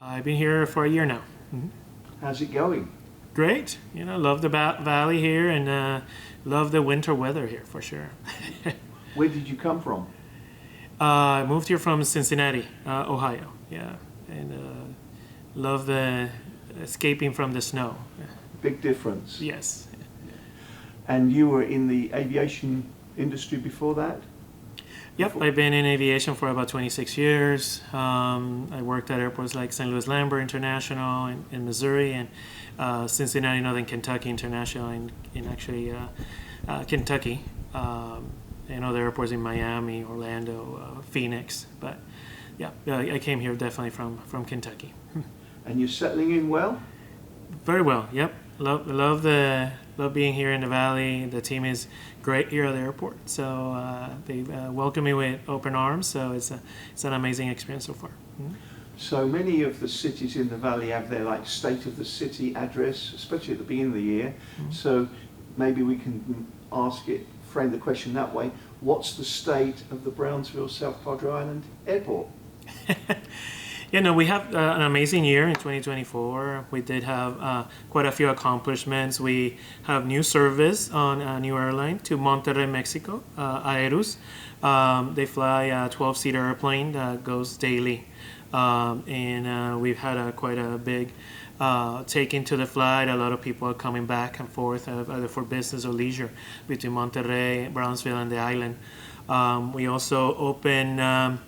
I've been here for a year now. How's it going? Great. Love the valley here and love the winter weather here for sure. Where did you come from? I moved here from Cincinnati, Ohio. Yeah, and love the escaping from the snow. Big difference. Yes. And you were in the aviation industry before that? Yep, I've been in aviation for about 26 years. I worked at airports like St. Louis Lambert International in Missouri and Cincinnati, Northern Kentucky International in actually Kentucky, and other airports in Miami, Orlando, Phoenix. But yeah, I came here definitely from Kentucky. And you're settling in well? Very well, yep. Love being here in the valley. The team is great here at the airport, so they welcome me with open arms. So it's an amazing experience so far. So many of the cities in the valley have their state of the city address, especially at the beginning of the year. So maybe we can frame the question that way. What's the state of the Brownsville-South Padre Island Airport? We have an amazing year in 2024. We did have quite a few accomplishments. We have new service on a new airline to Monterrey, Mexico, Aerus. They fly a 12-seater airplane that goes daily. And we've had quite a big take into the flight. A lot of people are coming back and forth, either for business or leisure, between Monterrey, Brownsville, and the island. We also opened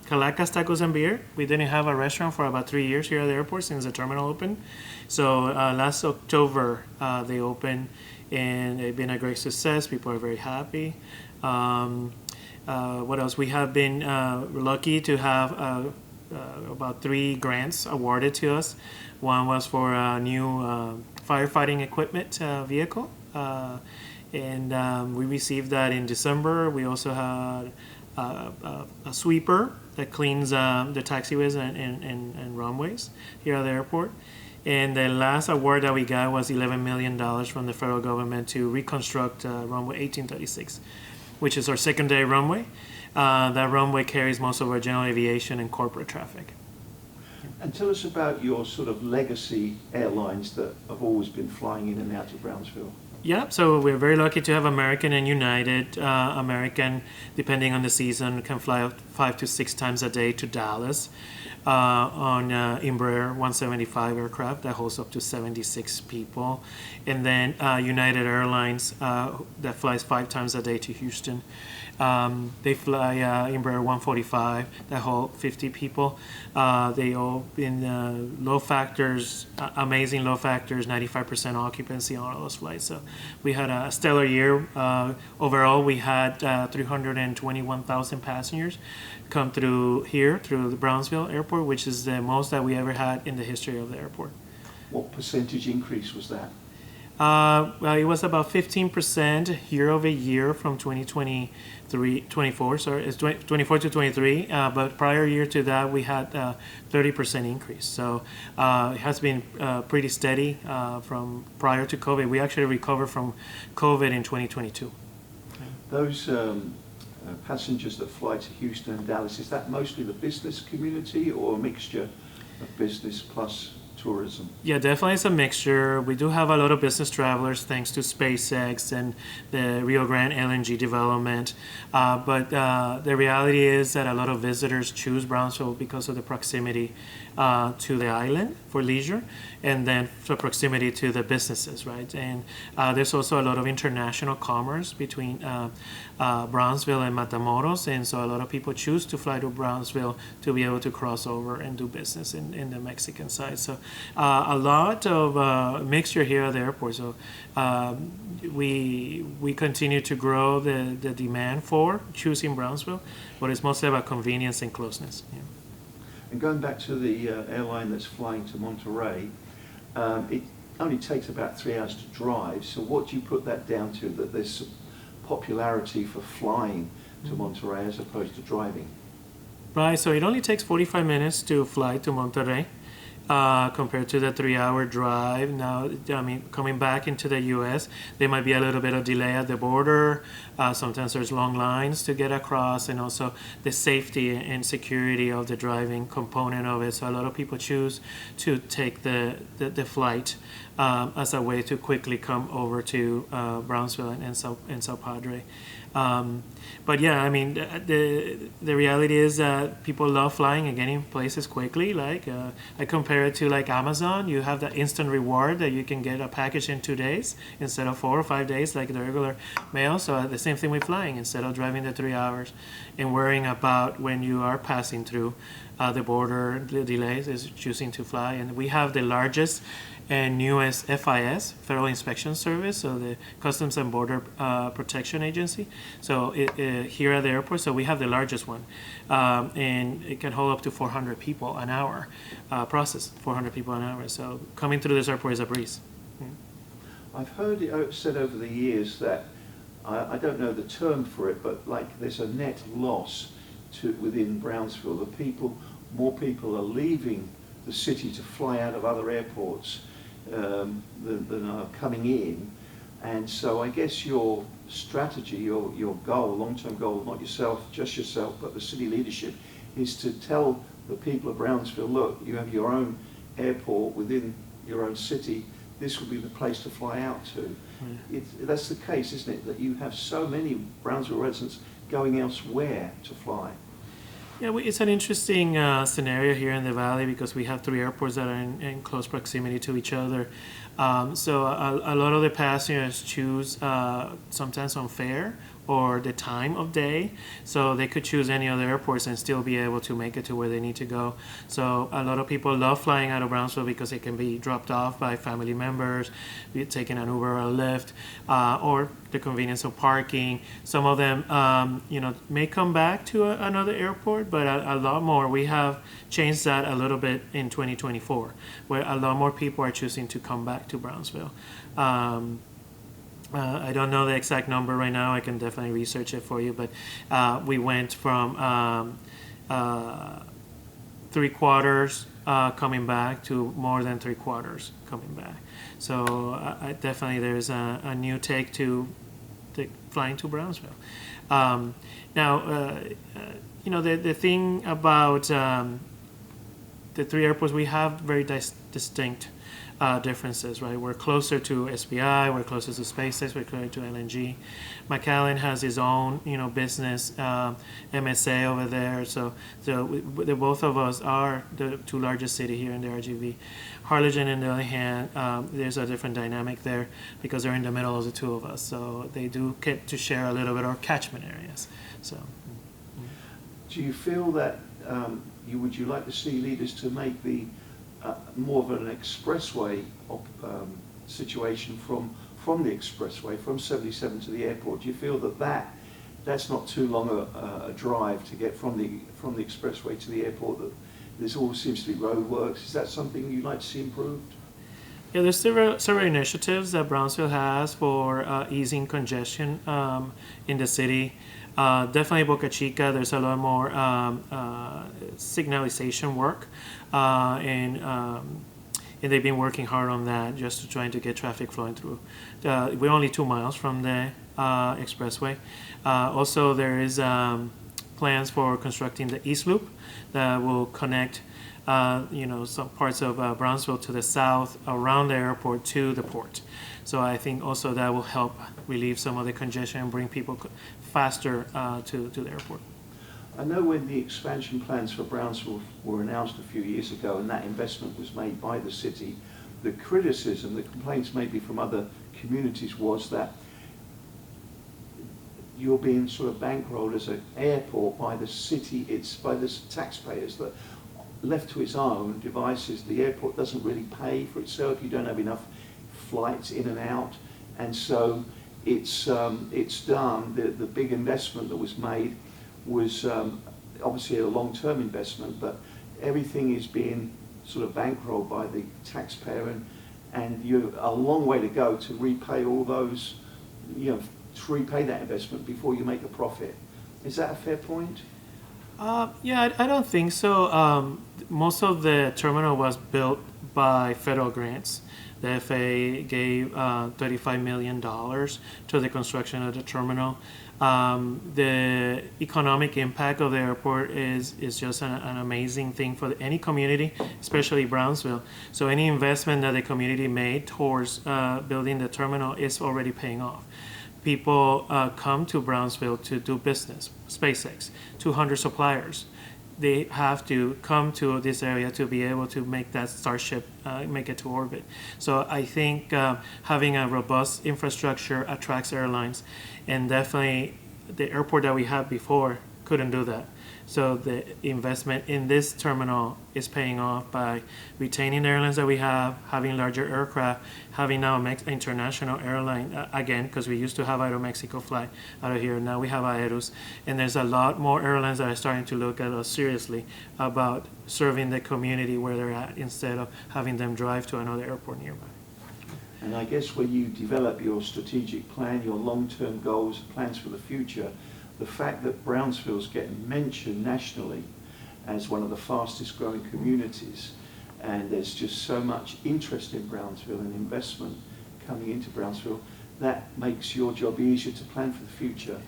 Calacas Tacos and Beer. We didn't have a restaurant for about 3 years here at the airport since the terminal opened. So last October they opened, and they've been a great success. People are very happy. What else? We have been lucky to have about 3 grants awarded to us. One was for a new firefighting equipment vehicle. And we received that in December. We also had a sweeper that cleans the taxiways and runways here at the airport. And the last award that we got was $11 million from the federal government to reconstruct runway 1836, which is our secondary runway. That runway carries most of our general aviation and corporate traffic. And tell us about your sort of legacy airlines that have always been flying in and out of Brownsville. Yeah, so we're very lucky to have American and United. American, depending on the season, can fly 5 to 6 times a day to Dallas on Embraer 175 aircraft that holds up to 76 people. And then United Airlines that flies 5 times a day to Houston. They fly Embraer 145 that hold 50 people. They all in low factors, amazing low factors, 95% occupancy on all those flights. So we had a stellar year. Overall, we had 321,000 passengers come through here, through the Brownsville Airport, which is the most that we ever had in the history of the airport. What percentage increase was that? Well, it was about 15% year over year from 24, sorry, it's 24 to 23. But prior year to that, we had 30% increase. So it has been pretty steady from prior to COVID. We actually recovered from COVID in 2022. Those passengers that fly to Houston and Dallas, is that mostly the business community or a mixture of business plus tourism? Yeah, definitely it's a mixture. We do have a lot of business travelers thanks to SpaceX and the Rio Grande LNG development. But the reality is that a lot of visitors choose Brownsville because of the proximity to the island for leisure, and then for proximity to the businesses, right? And there's also a lot of international commerce between Brownsville and Matamoros, and so a lot of people choose to fly to Brownsville to be able to cross over and do business in the Mexican side. So a lot of mixture here at the airport. So we continue to grow the demand for choosing Brownsville, but it's mostly about convenience and closeness. Yeah. And going back to the airline that's flying to Monterrey, it only takes about 3 hours to drive. So what do you put that down to, that there's popularity for flying to Monterrey as opposed to driving? Right, so it only takes 45 minutes to fly to Monterrey. compared to the 3-hour drive. Now, I mean, coming back into the U.S., there might be a little bit of delay at the border. Sometimes there's long lines to get across, and also the safety and security of the driving component of it. So a lot of people choose to take the flight as a way to quickly come over to Brownsville and South Padre. But yeah, I mean, the reality is that people love flying and getting places quickly. Like I compare it to like Amazon. You have that instant reward that you can get a package in 2 days instead of 4 or 5 days like the regular mail. So the same thing with flying. Instead of driving the 3 hours and worrying about when you are passing through the border, the delays, is choosing to fly. And we have the largest and newest FIS, Federal Inspection Service, so the Customs and Border Protection Agency. So here at the airport, so we have the largest one, and it can hold up to 400 people an hour, process 400 people an hour. So coming through this airport is a breeze. I've heard it said over the years that, I don't know the term for it, but like there's a net loss within Brownsville. More people are leaving the city to fly out of other airports than are coming in, and so I guess your strategy, your goal, long-term goal, not just yourself, but the city leadership, is to tell the people of Brownsville, look, you have your own airport within your own city. This would be the place to fly out to. That's the case, isn't it? That you have so many Brownsville residents going elsewhere to fly. Yeah, it's an interesting scenario here in the valley because we have 3 airports that are in close proximity to each other. So a lot of the passengers choose sometimes on fare or the time of day, so they could choose any other airports and still be able to make it to where they need to go. So a lot of people love flying out of Brownsville because it can be dropped off by family members, be it taking an Uber or a Lyft, or the convenience of parking. Some of them, may come back to another airport, but a lot more. We have changed that a little bit in 2024, where a lot more people are choosing to come back to Brownsville. I don't know the exact number right now. I can definitely research it for you, but we went from 3/4 coming back to more than 3/4 coming back. So definitely there's a new take to flying to Brownsville. Now, the thing about the 3 airports, we have very distinct differences, right? We're closer to SBI, we're closer to SpaceX, we're closer to LNG. McAllen has his own, business MSA over there. So the both of us are the 2 largest city here in the RGV. Harlingen, on the other hand, there's a different dynamic there because they're in the middle of the 2 of us. So they do get to share a little bit of catchment areas. So, do you feel that would you like to see leaders to make the more of an expressway situation from the expressway, from 77 to the airport? Do you feel that's not too long a drive to get from the expressway to the airport? That there's always seems to be roadworks. Is that something you'd like to see improved? Yeah, there's several initiatives that Brownsville has for easing congestion in the city. Definitely Boca Chica, there's a lot more signalization work, and they've been working hard on that just to trying to get traffic flowing through. We're only 2 miles from the expressway. Also, there is plans for constructing the East Loop that will connect some parts of Brownsville to the south around the airport to the port. So I think also that will help relieve some of the congestion and bring people faster to the airport. I know when the expansion plans for Brownsville were announced a few years ago and that investment was made by the city, the criticism, the complaints maybe from other communities was that you're being sort of bankrolled as an airport by the city, it's by the taxpayers, that left to its own devices, the airport doesn't really pay for itself. You don't have enough flights in and out, and so it's done. The big investment that was made was obviously a long-term investment, but everything is being sort of bankrolled by the taxpayer, and you're a long way to go to repay all those, to repay that investment before you make a profit. Is that a fair point? Yeah, I don't think so. Most of the terminal was built by federal grants. The FAA gave $35 million to the construction of the terminal. The economic impact of the airport is just an amazing thing for any community, especially Brownsville. So any investment that the community made towards building the terminal is already paying off. People come to Brownsville to do business. SpaceX, 200 suppliers. They have to come to this area to be able to make that Starship make it to orbit. So I think having a robust infrastructure attracts airlines, and definitely the airport that we had before couldn't do that. So the investment in this terminal is paying off by retaining the airlines that we have, having larger aircraft, having now an international airline again, because we used to have Aeromexico fly out of here. Now we have Aerus, and there's a lot more airlines that are starting to look at us seriously about serving the community where they're at instead of having them drive to another airport nearby. And I guess when you develop your strategic plan, your long-term goals, plans for the future, the fact that Brownsville's getting mentioned nationally as one of the fastest growing communities, and there's just so much interest in Brownsville and investment coming into Brownsville, that makes your job easier to plan for the future.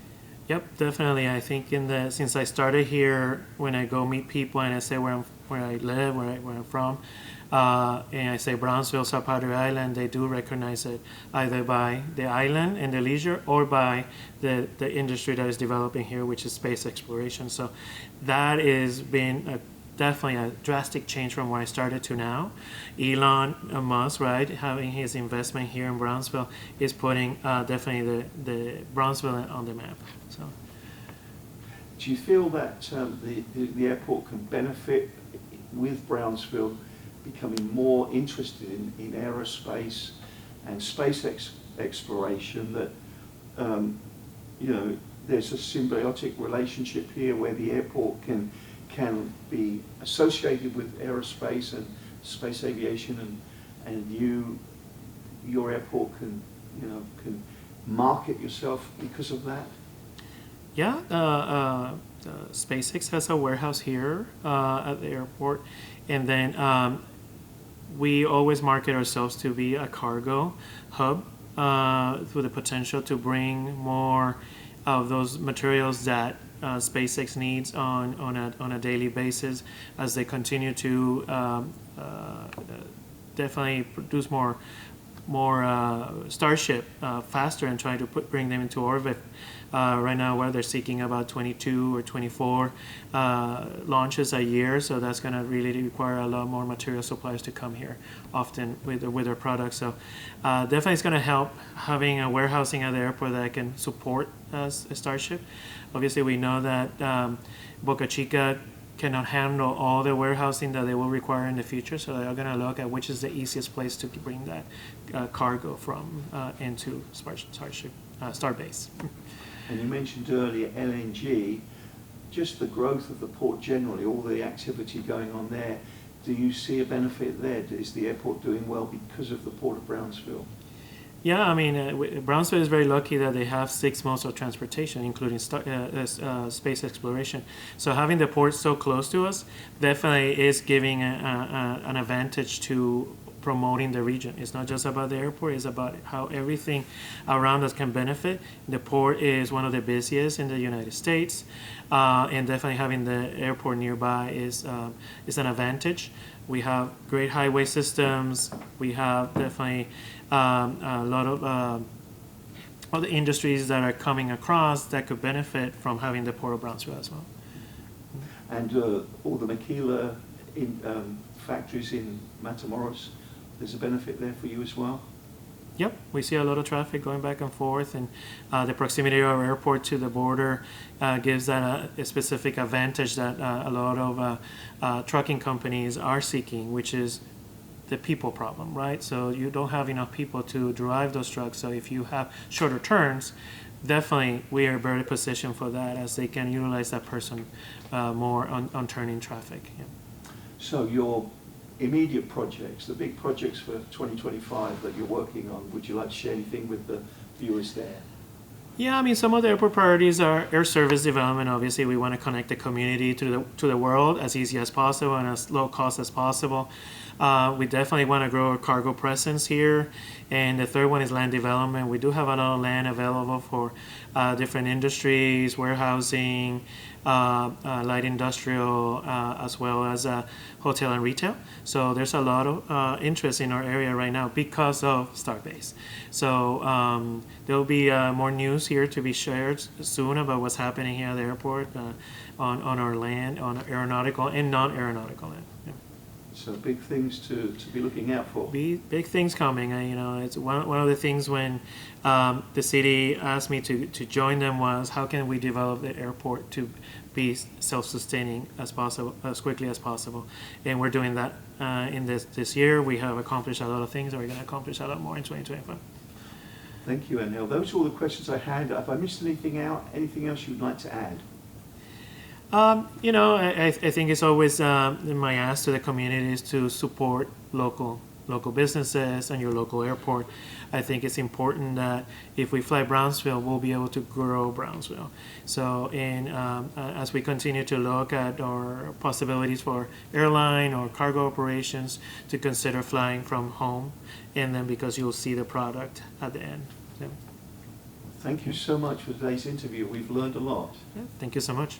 Yep, definitely. I think since I started here, when I go meet people and I say where I live, where I'm from, and I say Brownsville-South Padre Island, they do recognize it either by the island and the leisure or by the industry that is developing here, which is space exploration. So that has been definitely a drastic change from where I started to now. Elon Musk, right, having his investment here in Brownsville is putting definitely the Brownsville on the map. So, do you feel that the airport can benefit with Brownsville becoming more interested in aerospace and space exploration, that there's a symbiotic relationship here where the airport can be associated with aerospace and space aviation, and your airport can market yourself because of that? Yeah, SpaceX has a warehouse here at the airport, and then we always market ourselves to be a cargo hub with the potential to bring more of those materials that SpaceX needs on a daily basis as they continue to definitely produce more Starship faster and trying to bring them into orbit. Right now, where they're seeking about 22 or 24 launches a year, so that's going to really require a lot more material suppliers to come here often with their products. So definitely it's going to help having a warehousing at the airport that can support a Starship. Obviously, we know that Boca Chica cannot handle all the warehousing that they will require in the future, so they're going to look at which is the easiest place to bring that cargo from into Starship, Starbase. And you mentioned earlier LNG, just the growth of the port generally, all the activity going on there. Do you see a benefit there? Is the airport doing well because of the Port of Brownsville? Yeah, I mean, Brownsville is very lucky that they have 6 modes of transportation, including space exploration. So having the port so close to us definitely is giving an advantage to promoting the region. It's not just about the airport, it's about how everything around us can benefit. The port is one of the busiest in the United States, and definitely having the airport nearby is an advantage. We have great highway systems. We have definitely a lot of other industries that are coming across that could benefit from having the Port of Brownsville as well. And all the maquila factories in Matamoros, there's a benefit there for you as well? Yep, we see a lot of traffic going back and forth, and the proximity of our airport to the border gives that a specific advantage that a lot of trucking companies are seeking, which is the people problem, right? So you don't have enough people to drive those trucks, so if you have shorter turns, definitely we are better positioned for that, as they can utilize that person more on turning traffic. Yeah. So your immediate projects, the big projects for 2025 that you're working on, would you like to share anything with the viewers there? Yeah, I mean, some of the airport priorities are air service development. Obviously, we want to connect the community to the world as easy as possible and as low cost as possible. We definitely want to grow our cargo presence here. And the third one is land development. We do have a lot of land available for different industries, warehousing, light industrial, as well as hotel and retail. So there's a lot of interest in our area right now because of Starbase. So there will be more news here to be shared soon about what's happening here at the airport on our land, on aeronautical and non-aeronautical land. Yeah. So big things to be looking out for. Big things coming. It's one of the things when the city asked me to join them was how can we develop the airport to be self-sustaining as possible, as quickly as possible, and we're doing that in this year. We have accomplished a lot of things, and we're going to accomplish a lot more in 2025. Thank you, Anil. Those are all the questions I had. Have I missed anything out? Anything else you'd like to add? I think it's always my ask to the community is to support local businesses and your local airport. I think it's important that if we fly Brownsville, we'll be able to grow Brownsville. So, as we continue to look at our possibilities for airline or cargo operations, to consider flying from home, and then because you'll see the product at the end. So, Thank you so much for today's interview. We've learned a lot. yeah, thank you so much.